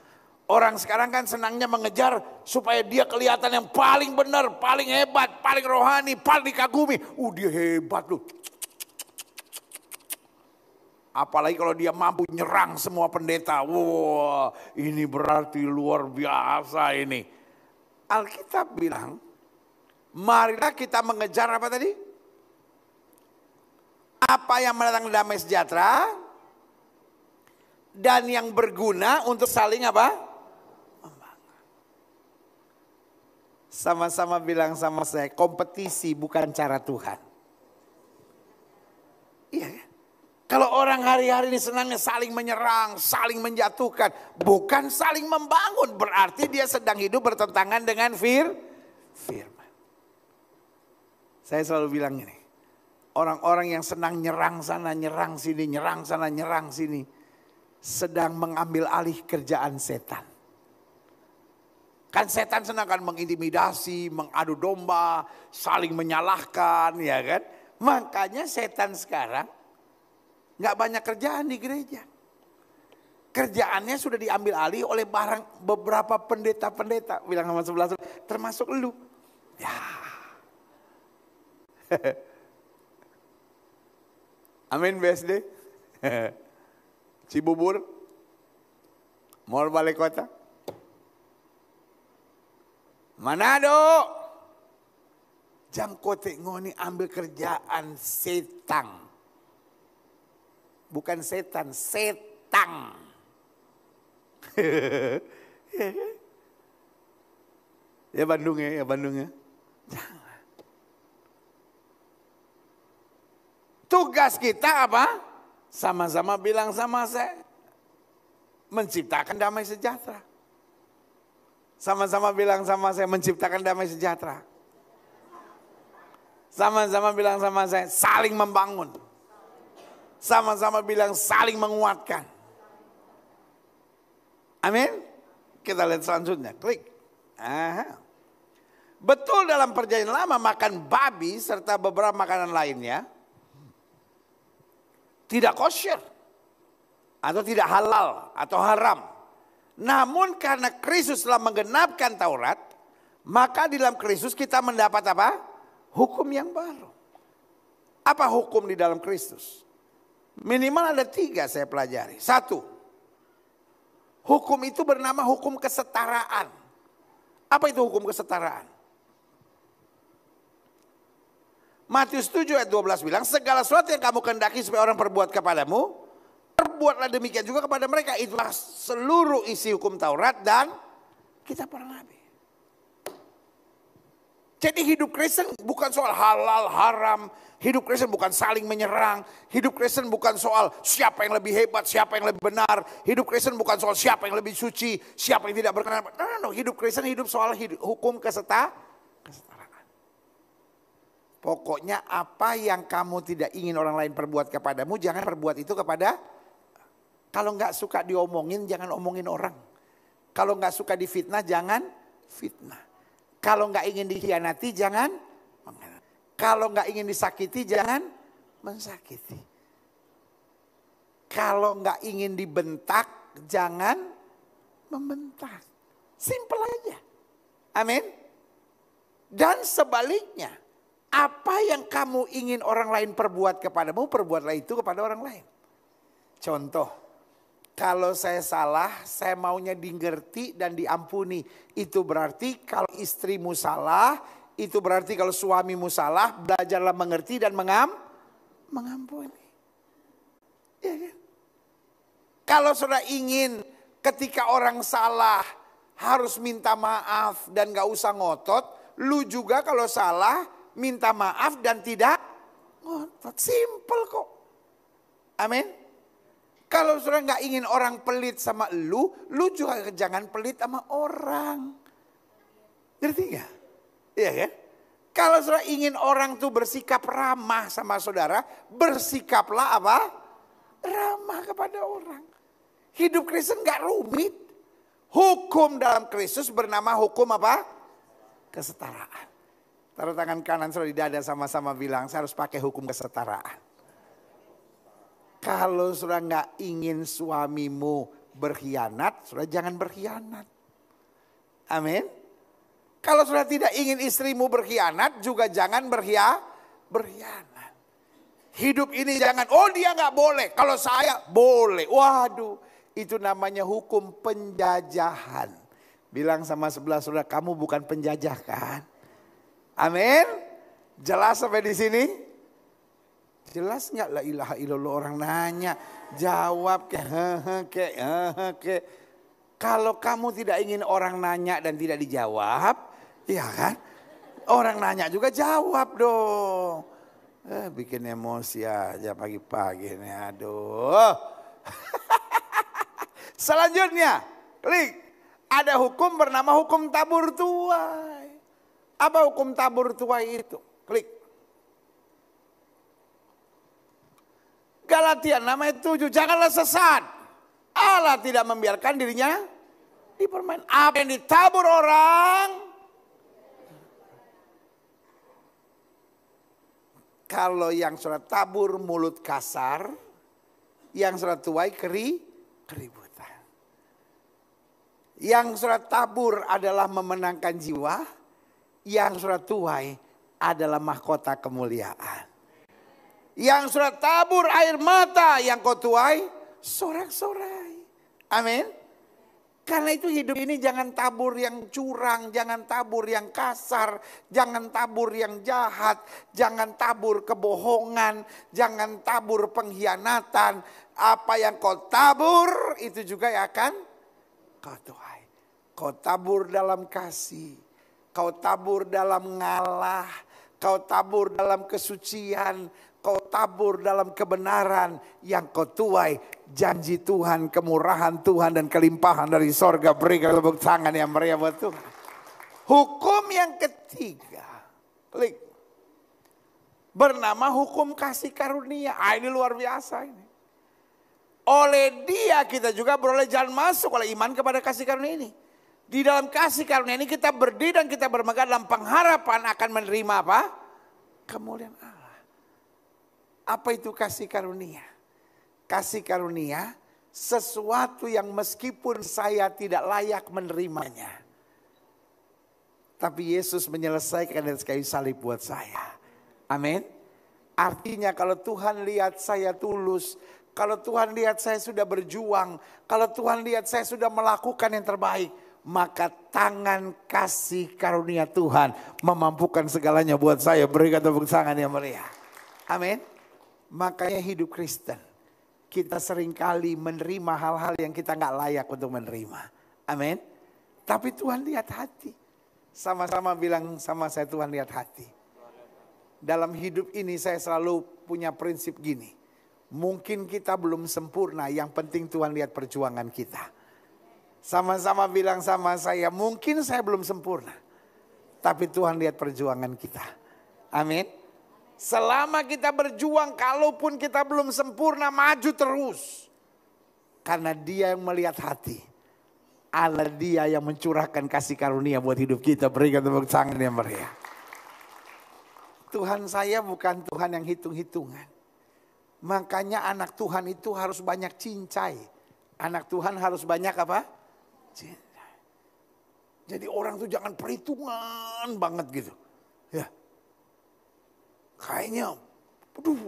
[SPEAKER 1] Orang sekarang kan senangnya mengejar supaya dia kelihatan yang paling benar, paling hebat, paling rohani, paling dikagumi. Dia hebat loh. Apalagi kalau dia mampu nyerang semua pendeta. Wah, ini berarti luar biasa ini. Alkitab bilang, marilah kita mengejar apa tadi? Apa yang mendatangkan damai sejahtera dan yang berguna untuk saling apa? Sama-sama bilang sama saya, kompetisi bukan cara Tuhan. Iya ya. Kalau orang hari-hari ini senangnya saling menyerang, saling menjatuhkan, bukan saling membangun, berarti dia sedang hidup bertentangan dengan firman. Saya selalu bilang ini, orang-orang yang senang nyerang sana, nyerang sini, nyerang sana, nyerang sini, sedang mengambil alih kerjaan setan. Kan setan senang kan mengintimidasi, mengadu domba, saling menyalahkan, ya kan? Makanya setan sekarang nggak banyak kerjaan di gereja. Kerjaannya sudah diambil alih oleh beberapa pendeta-pendeta. Bilang sama sebelah, termasuk lu. Ya. Amin BSD. Cibubur. Mall Balai Kota. Manado. Jangkote ngoni ambil kerjaan setan. Bukan setan, setang. Ya Bandung ya, Jangan. Tugas kita apa? Sama-sama bilang sama saya. Menciptakan damai sejahtera. Sama-sama bilang sama saya, menciptakan damai sejahtera. Sama-sama bilang sama saya, saling membangun. Sama-sama bilang saling menguatkan. Amin. Kita lihat selanjutnya. Klik. Betul dalam perjanjian lama makan babi serta beberapa makanan lainnya tidak kosher atau tidak halal atau haram. Namun karena Kristus telah menggenapkan Taurat, maka di dalam Kristus kita mendapat apa? Hukum yang baru. Apa hukum di dalam Kristus? Minimal ada 3 saya pelajari. 1, hukum itu bernama hukum kesetaraan. Apa itu hukum kesetaraan? Matius 7 ayat 12 bilang, segala sesuatu yang kamu kehendaki supaya orang perbuat kepadamu, perbuatlah demikian juga kepada mereka. Itulah seluruh isi hukum Taurat dan kitab para nabi. Jadi hidup Kristen bukan soal halal, haram. Hidup Kristen bukan saling menyerang. Hidup Kristen bukan soal siapa yang lebih hebat, siapa yang lebih benar. Hidup Kristen bukan soal siapa yang lebih suci, siapa yang tidak berkenan. No. Hidup Kristen hidup soal hukum kesetaraan. Pokoknya apa yang kamu tidak ingin orang lain perbuat kepadamu, jangan perbuat itu kepada. Kalau nggak suka diomongin, jangan omongin orang. Kalau nggak suka difitnah, jangan fitnah. Kalau nggak ingin dikhianati, jangan mengkhianati. Kalau nggak ingin disakiti, jangan mensakiti. Kalau nggak ingin dibentak, jangan membentak. Simple aja. Amin. Dan sebaliknya, apa yang kamu ingin orang lain perbuat kepadamu, perbuatlah itu kepada orang lain. Contoh. Kalau saya salah, saya maunya dimengerti dan diampuni. Itu berarti kalau istrimu salah, itu berarti kalau suamimu salah, belajarlah mengerti dan mengampuni. Ya kan? Kalau saudara ingin ketika orang salah harus minta maaf dan gak usah ngotot, lu juga kalau salah minta maaf dan tidak ngotot. Simple kok. Amin. Kalau saudara gak ingin orang pelit sama lu juga jangan pelit sama orang. Ngerti gak? Iya kan? Kalau saudara ingin orang tuh bersikap ramah sama saudara, bersikaplah apa? Ramah kepada orang. Hidup Kristen gak rumit. Hukum dalam Kristus bernama hukum apa? Kesetaraan. Taruh tangan kanan saudara di dada sama-sama bilang, saya harus pakai hukum kesetaraan. Kalau saudara nggak ingin suamimu berkhianat, saudara jangan berkhianat. Amin. Kalau saudara tidak ingin istrimu berkhianat, juga jangan berkhianat. Hidup ini jangan, oh dia nggak boleh, kalau saya boleh. Waduh, itu namanya hukum penjajahan. Bilang sama sebelah saudara, kamu bukan penjajah kan? Amin. Jelas sampai di sini? Jelas nggak? La ilaha illallah, orang nanya, jawab ke. Kalau kamu tidak ingin orang nanya dan tidak dijawab, ya kan? Orang nanya juga jawab dong. Bikin emosi aja pagi-pagi nih, aduh. Selanjutnya, klik. Ada hukum bernama hukum tabur tuai. Apa hukum tabur tuai itu? Klik. Galatia 6:7, janganlah sesat. Allah tidak membiarkan dirinya dipermainkan. Apa yang ditabur orang, kalau yang saudara tabur mulut kasar, yang saudara tuai keributan. Yang saudara tabur adalah memenangkan jiwa, yang saudara tuai adalah mahkota kemuliaan. Yang saudara tabur air mata, yang kau tuai sorak-sorai. Amin. Karena itu hidup ini jangan tabur yang curang, jangan tabur yang kasar, jangan tabur yang jahat, jangan tabur kebohongan, jangan tabur pengkhianatan. Apa yang kau tabur itu juga yang akan kau tuai. Kau tabur dalam kasih, kau tabur dalam ngalah, kau tabur dalam kesucian, kau tabur dalam kebenaran, yang kau tuai janji Tuhan, kemurahan Tuhan dan kelimpahan dari sorga. Berikan tepuk tangan yang meriah buat Tuhan. Hukum yang ketiga, klik, bernama hukum kasih karunia. Ini luar biasa ini. Oleh dia kita juga beroleh jalan masuk oleh iman kepada kasih karunia ini. Di dalam kasih karunia ini kita berdiri dan kita bermegah dalam pengharapan akan menerima apa? Kemuliaan Allah. Apa itu kasih karunia? Kasih karunia sesuatu yang meskipun saya tidak layak menerimanya, tapi Yesus menyelesaikan dari kayu salib buat saya. Amin. Artinya kalau Tuhan lihat saya tulus, kalau Tuhan lihat saya sudah berjuang, kalau Tuhan lihat saya sudah melakukan yang terbaik, maka tangan kasih karunia Tuhan memampukan segalanya buat saya. Berikan tepuk tangan yang meriah. Amin. Makanya hidup Kristen, kita seringkali menerima hal-hal yang kita gak layak untuk menerima. Amin. Tapi Tuhan lihat hati. Sama-sama bilang sama saya, Tuhan lihat hati. Dalam hidup ini saya selalu punya prinsip gini. Mungkin kita belum sempurna, yang penting Tuhan lihat perjuangan kita. Sama-sama bilang sama saya, mungkin saya belum sempurna, tapi Tuhan lihat perjuangan kita. Amin. Selama kita berjuang, kalaupun kita belum sempurna, maju terus. Karena Dia yang melihat hati. Allah Dia yang mencurahkan kasih karunia buat hidup kita. Berikan tepuk tangan yang meriah. Tuhan saya bukan Tuhan yang hitung-hitungan. Makanya anak Tuhan itu harus banyak cincai. Anak Tuhan harus banyak apa? Cincai. Jadi orang tuh jangan perhitungan banget gitu. Ya. Kayaknya, aduh,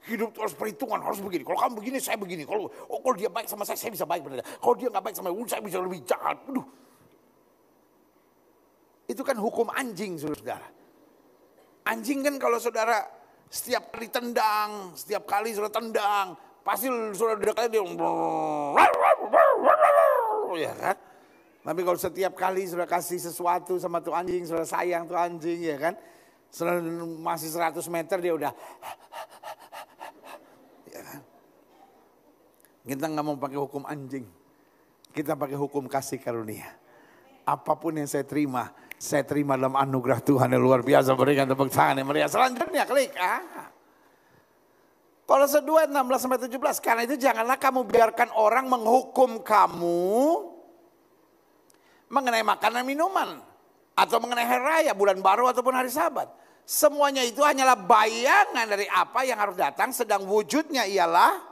[SPEAKER 1] hidup itu harus perhitungan, harus begini. Kalau kamu begini, saya begini. Kalau dia baik sama saya bisa baik. Kalau dia nggak baik sama saya bisa lebih jahat. Aduh. Itu kan hukum anjing, saudara. Anjing kan kalau saudara setiap kali tendang, setiap kali saudara tendang, pasti saudara dekatnya dia, ya kan? Tapi kalau setiap kali saudara kasih sesuatu sama tuh anjing, saudara sayang tuh anjing, ya kan? Saudara masih 100 meter dia udah. Kita nggak mau pakai hukum anjing. Kita pakai hukum kasih karunia. Apapun yang saya terima dalam anugerah Tuhan yang luar biasa. Berikan tepuk tangan yang meriah. Selanjutnya klik. Kolose 2 16-17. Karena itu janganlah kamu biarkan orang menghukum kamu mengenai makanan minuman, atau mengenai hari raya, bulan baru ataupun hari Sabat. Semuanya itu hanyalah bayangan dari apa yang harus datang, sedang wujudnya ialah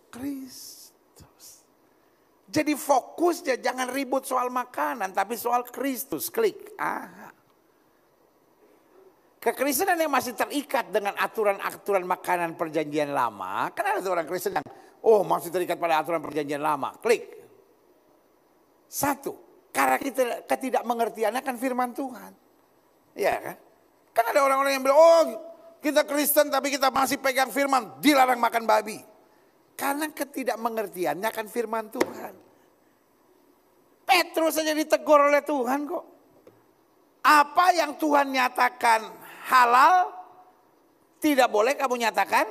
[SPEAKER 1] Kristus. Jadi fokusnya jangan ribut soal makanan, tapi soal Kristus. Klik. Kekristenan yang masih terikat dengan aturan-aturan makanan perjanjian lama. Kan ada orang Kristen yang masih terikat pada aturan perjanjian lama. Klik. 1. Karena ketidakmengertiannya kan firman Tuhan. Iya kan? Kan ada orang-orang yang bilang, kita Kristen tapi kita masih pegang firman, dilarang makan babi. Karena ketidakmengertiannya akan firman Tuhan. Petrus saja ditegur oleh Tuhan kok. Apa yang Tuhan nyatakan halal, tidak boleh kamu nyatakan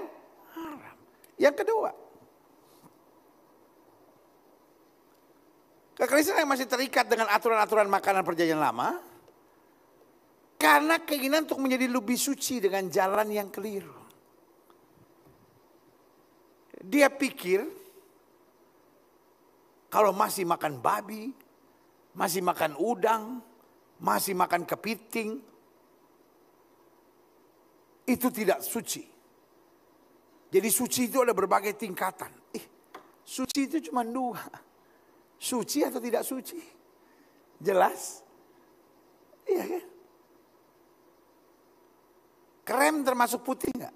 [SPEAKER 1] haram. Yang kedua, kekristenan yang masih terikat dengan aturan-aturan makanan perjanjian lama, karena keinginan untuk menjadi lebih suci dengan jalan yang keliru. Dia pikir kalau masih makan babi, masih makan udang, masih makan kepiting, itu tidak suci. Jadi suci itu ada berbagai tingkatan. Suci itu cuma 2. Suci atau tidak suci? Jelas? Iya kan? Krem termasuk putih enggak?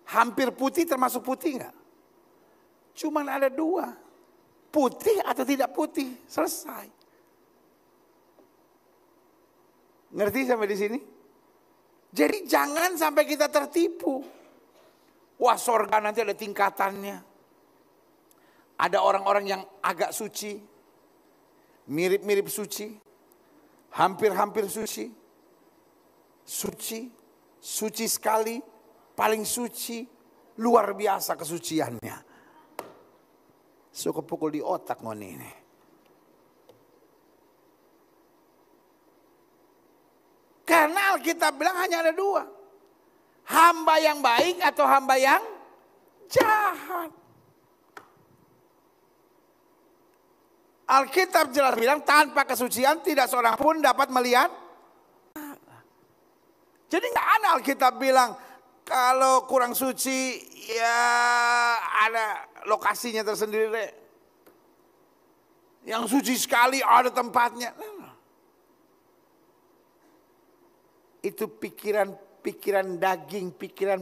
[SPEAKER 1] Hampir putih termasuk putih enggak? Cuman ada 2. Putih atau tidak putih, selesai. Ngerti sampai di sini? Jadi jangan sampai kita tertipu. Wah, sorga nanti ada tingkatannya. Ada orang-orang yang agak suci, mirip-mirip suci, hampir-hampir suci, suci sekali, paling suci, luar biasa kesuciannya. Suka pukul di otak ngoni ini. Karena Alkitab bilang hanya ada 2. Hamba yang baik atau hamba yang jahat. Alkitab jelas bilang tanpa kesucian tidak seorang pun dapat melihat. Jadi nggak ada Alkitab bilang kalau kurang suci ya ada lokasinya tersendiri. Yang suci sekali ada tempatnya. Itu pikiran daging,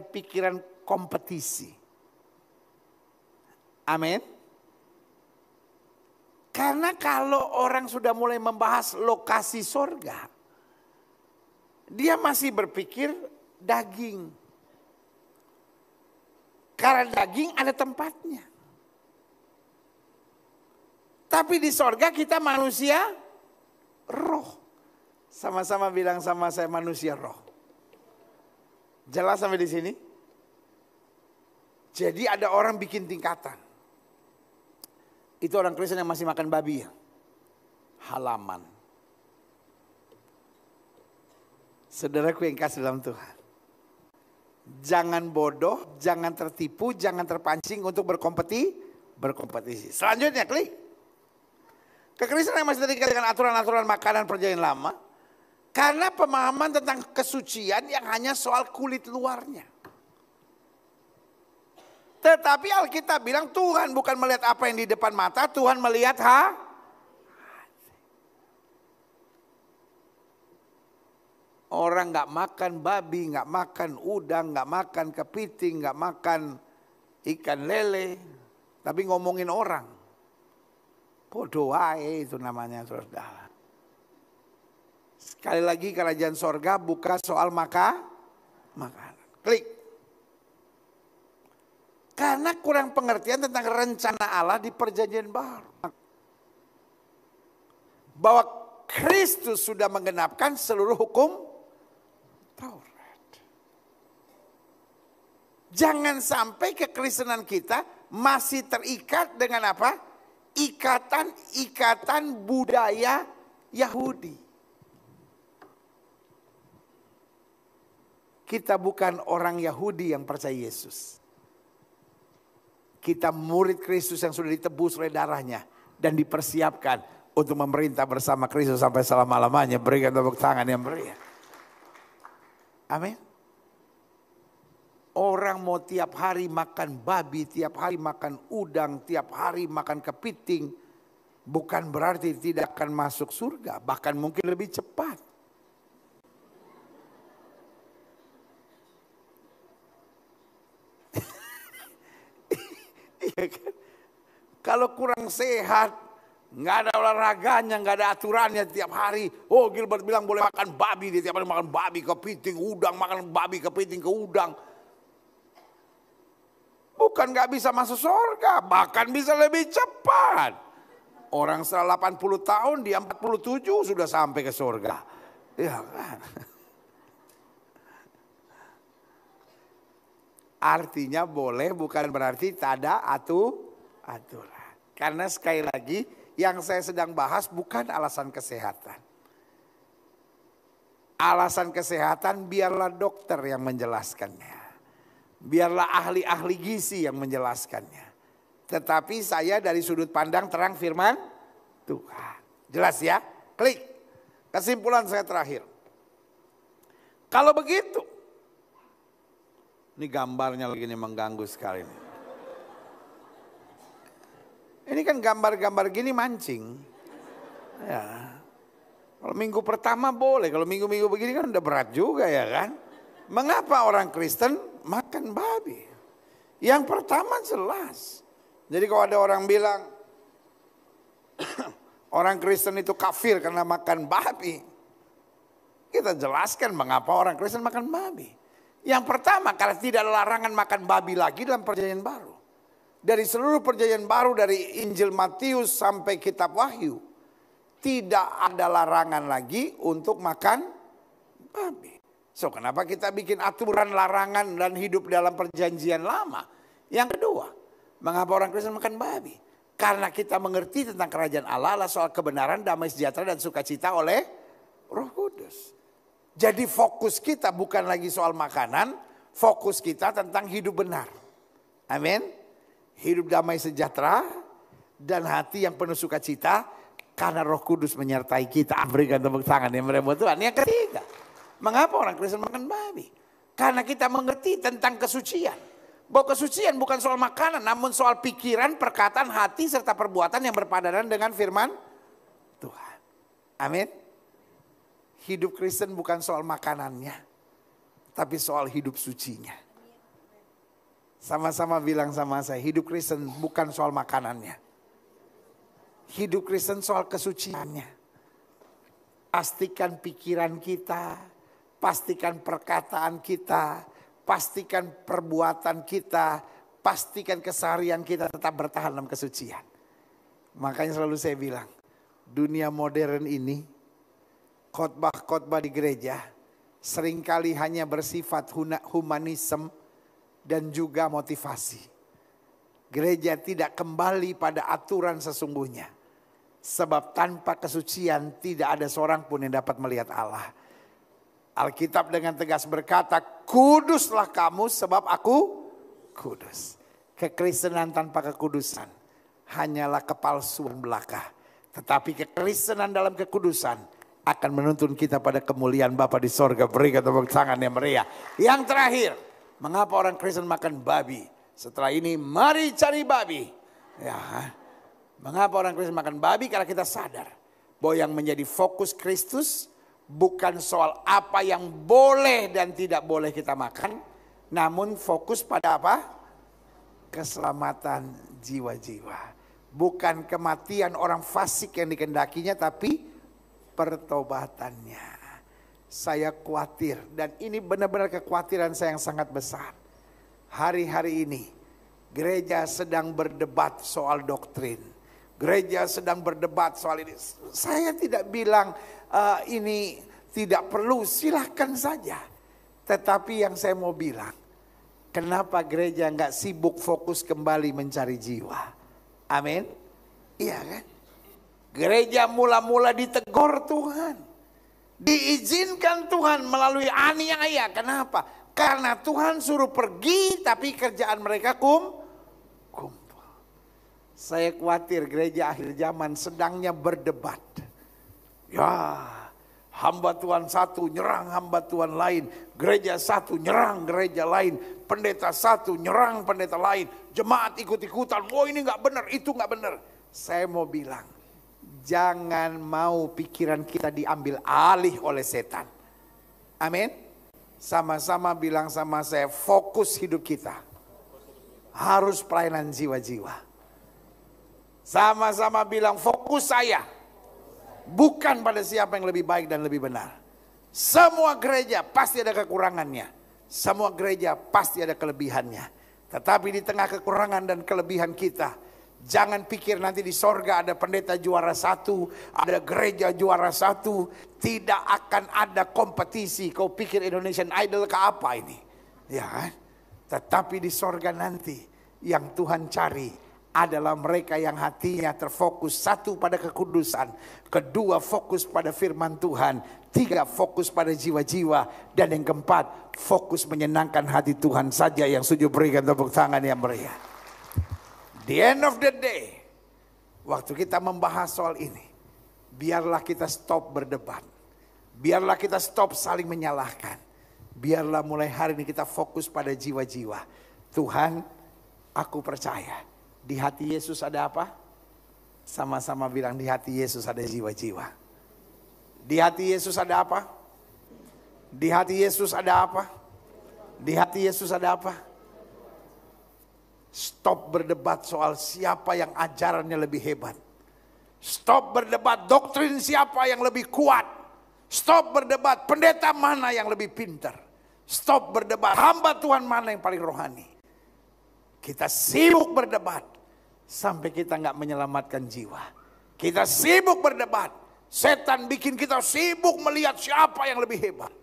[SPEAKER 1] pikiran kompetisi. Amin. Karena kalau orang sudah mulai membahas lokasi sorga, dia masih berpikir daging. Karena daging ada tempatnya. Tapi di sorga kita manusia roh. Sama-sama bilang sama saya, manusia roh. Jelas sampai di sini? Jadi ada orang bikin tingkatan. Itu orang Kristen yang masih makan babi ya. Halaman. Saudaraku yang kasih dalam Tuhan. Jangan bodoh, jangan tertipu, jangan terpancing untuk berkompetisi. Selanjutnya klik. Kekristenan yang masih terikat dengan aturan-aturan makanan perjanjian lama. Karena pemahaman tentang kesucian yang hanya soal kulit luarnya. Tetapi Alkitab bilang Tuhan bukan melihat apa yang di depan mata, Tuhan melihat orang gak makan babi, gak makan udang, gak makan kepiting, gak makan ikan lele. Tapi ngomongin orang. Bodoh wae itu namanya saudara. Sekali lagi kerajaan sorga bukan soal makanan. Klik. Karena kurang pengertian tentang rencana Allah di perjanjian baru. Bahwa Kristus sudah menggenapkan seluruh hukum Taurat. Jangan sampai kekristenan kita masih terikat dengan apa? Ikatan budaya Yahudi. Kita bukan orang Yahudi yang percaya Yesus. Kita murid Kristus yang sudah ditebus oleh darahnya. Dan dipersiapkan untuk memerintah bersama Kristus sampai selama-lamanya. Berikan tepuk tangan yang meriah. Amin. Orang mau tiap hari makan babi, tiap hari makan udang, tiap hari makan kepiting. Bukan berarti tidak akan masuk surga. Bahkan mungkin lebih cepat. Iya kan? Kalau kurang sehat, nggak ada olahraganya, nggak ada aturannya tiap hari. Oh, Gilbert bilang boleh makan babi, dia tiap hari makan babi, kepiting, udang, makan babi, kepiting, ke udang. Bukan nggak bisa masuk surga, bahkan bisa lebih cepat. Orang setelah 80 tahun, dia 47 sudah sampai ke surga. Ya kan? Artinya boleh bukan berarti tak ada aturan. Karena sekali lagi yang saya sedang bahas bukan alasan kesehatan. Alasan kesehatan biarlah dokter yang menjelaskannya. Biarlah ahli-ahli gizi yang menjelaskannya. Tetapi saya dari sudut pandang terang firman Tuhan. Jelas ya? Klik. Kesimpulan saya terakhir. Kalau begitu. Ini gambarnya lagi nih mengganggu sekali nih. Ini kan gambar-gambar gini mancing. Ya. Kalau minggu pertama boleh, kalau minggu-minggu begini kan udah berat juga ya kan. Mengapa orang Kristen makan babi? Yang pertama jelas. Jadi kalau ada orang bilang orang Kristen itu kafir karena makan babi. Kita jelaskan mengapa orang Kristen makan babi. Yang pertama, karena tidak ada larangan makan babi lagi dalam perjanjian baru. Dari seluruh perjanjian baru, dari Injil Matius sampai kitab Wahyu. Tidak ada larangan lagi untuk makan babi. So, kenapa kita bikin aturan larangan dan hidup dalam perjanjian lama? Yang kedua, mengapa orang Kristen makan babi? Karena kita mengerti tentang kerajaan Allah soal kebenaran, damai sejahtera dan sukacita oleh Roh Kudus. Jadi fokus kita bukan lagi soal makanan, fokus kita tentang hidup benar. Amin. Hidup damai sejahtera dan hati yang penuh sukacita karena Roh Kudus menyertai kita. Berikan tepuk tangan yang meriah buat Tuhan. Yang ketiga, mengapa orang Kristen makan babi? Karena kita mengerti tentang kesucian. Bahwa kesucian bukan soal makanan, namun soal pikiran, perkataan, hati serta perbuatan yang berpadanan dengan firman Tuhan. Amin. Hidup Kristen bukan soal makanannya, tapi soal hidup sucinya. Sama-sama bilang sama saya, hidup Kristen bukan soal makanannya. Hidup Kristen soal kesuciannya. Pastikan pikiran kita, pastikan perkataan kita, pastikan perbuatan kita, pastikan keseharian kita tetap bertahan dalam kesucian. Makanya selalu saya bilang, dunia modern ini, khotbah-khotbah di gereja seringkali hanya bersifat humanisme dan juga motivasi. Gereja tidak kembali pada aturan sesungguhnya. Sebab tanpa kesucian tidak ada seorang pun yang dapat melihat Allah. Alkitab dengan tegas berkata, kuduslah kamu sebab aku kudus. Kekristenan tanpa kekudusan hanyalah kepalsuan belaka. Tetapi kekristenan dalam kekudusan akan menuntun kita pada kemuliaan Bapa di sorga. Berikan tepuk tangan yang meriah. Yang terakhir, mengapa orang Kristen makan babi? Setelah ini mari cari babi. Ya, mengapa orang Kristen makan babi? Karena kita sadar bahwa yang menjadi fokus Kristus bukan soal apa yang boleh dan tidak boleh kita makan, namun fokus pada apa? Keselamatan jiwa-jiwa. Bukan kematian orang fasik yang dikendakinya, tapi pertobatannya. Saya khawatir, dan ini benar-benar kekhawatiran saya yang sangat besar. Hari-hari ini gereja sedang berdebat soal doktrin. Gereja sedang berdebat soal ini. Saya tidak bilang ini tidak perlu, silahkan saja. Tetapi yang saya mau bilang, kenapa gereja nggak sibuk fokus kembali mencari jiwa? Amin. Iya kan? Gereja mula-mula ditegur Tuhan. Diizinkan Tuhan melalui aniaya. Kenapa? Karena Tuhan suruh pergi tapi kerjaan mereka kumpul. Saya khawatir gereja akhir zaman sedangnya berdebat. Ya, hamba Tuhan satu nyerang hamba Tuhan lain. Gereja satu nyerang gereja lain. Pendeta satu nyerang pendeta lain. Jemaat ikut-ikutan. Oh ini gak benar, itu gak benar. Saya mau bilang, jangan mau pikiran kita diambil alih oleh setan. Amin. Sama-sama bilang sama saya, fokus hidup kita harus pelayanan jiwa-jiwa. Sama-sama bilang, fokus saya bukan pada siapa yang lebih baik dan lebih benar. Semua gereja pasti ada kekurangannya. Semua gereja pasti ada kelebihannya. Tetapi di tengah kekurangan dan kelebihan kita, jangan pikir nanti di sorga ada pendeta juara satu, ada gereja juara satu. Tidak akan ada kompetisi. Kau pikir Indonesian Idol ke apa ini? Ya kan? Tetapi di sorga nanti yang Tuhan cari adalah mereka yang hatinya terfokus. Satu, pada kekudusan. Kedua, fokus pada firman Tuhan. Tiga, fokus pada jiwa-jiwa. Dan yang keempat, fokus menyenangkan hati Tuhan saja. Yang setuju berikan tepuk tangan yang meriah. The end of the day, waktu kita membahas soal ini, biarlah kita stop berdebat. Biarlah kita stop saling menyalahkan. Biarlah mulai hari ini kita fokus pada jiwa-jiwa. Tuhan, aku percaya di hati Yesus ada apa? Sama-sama bilang, di hati Yesus ada jiwa-jiwa. Di hati Yesus ada apa? Di hati Yesus ada apa? Di hati Yesus ada apa? Stop berdebat soal siapa yang ajarannya lebih hebat. Stop berdebat doktrin siapa yang lebih kuat. Stop berdebat pendeta mana yang lebih pintar. Stop berdebat hamba Tuhan mana yang paling rohani. Kita sibuk berdebat sampai kita nggak menyelamatkan jiwa. Kita sibuk berdebat. Setan bikin kita sibuk melihat siapa yang lebih hebat.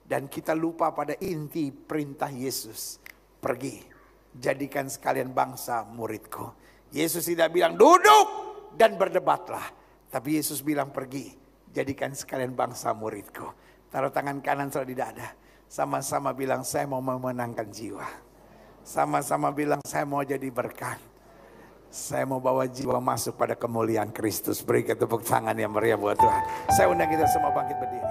[SPEAKER 1] Dan kita lupa pada inti perintah Yesus. Pergi, jadikan sekalian bangsa muridku. Yesus tidak bilang duduk dan berdebatlah. Tapi Yesus bilang pergi, jadikan sekalian bangsa muridku. Taruh tangan kanan selalu di dada. Sama-sama bilang, saya mau memenangkan jiwa. Sama-sama bilang, saya mau jadi berkat. Saya mau bawa jiwa masuk pada kemuliaan Kristus. Berikan tepuk tangan yang meriah buat Tuhan. Saya undang kita semua bangkit berdiri.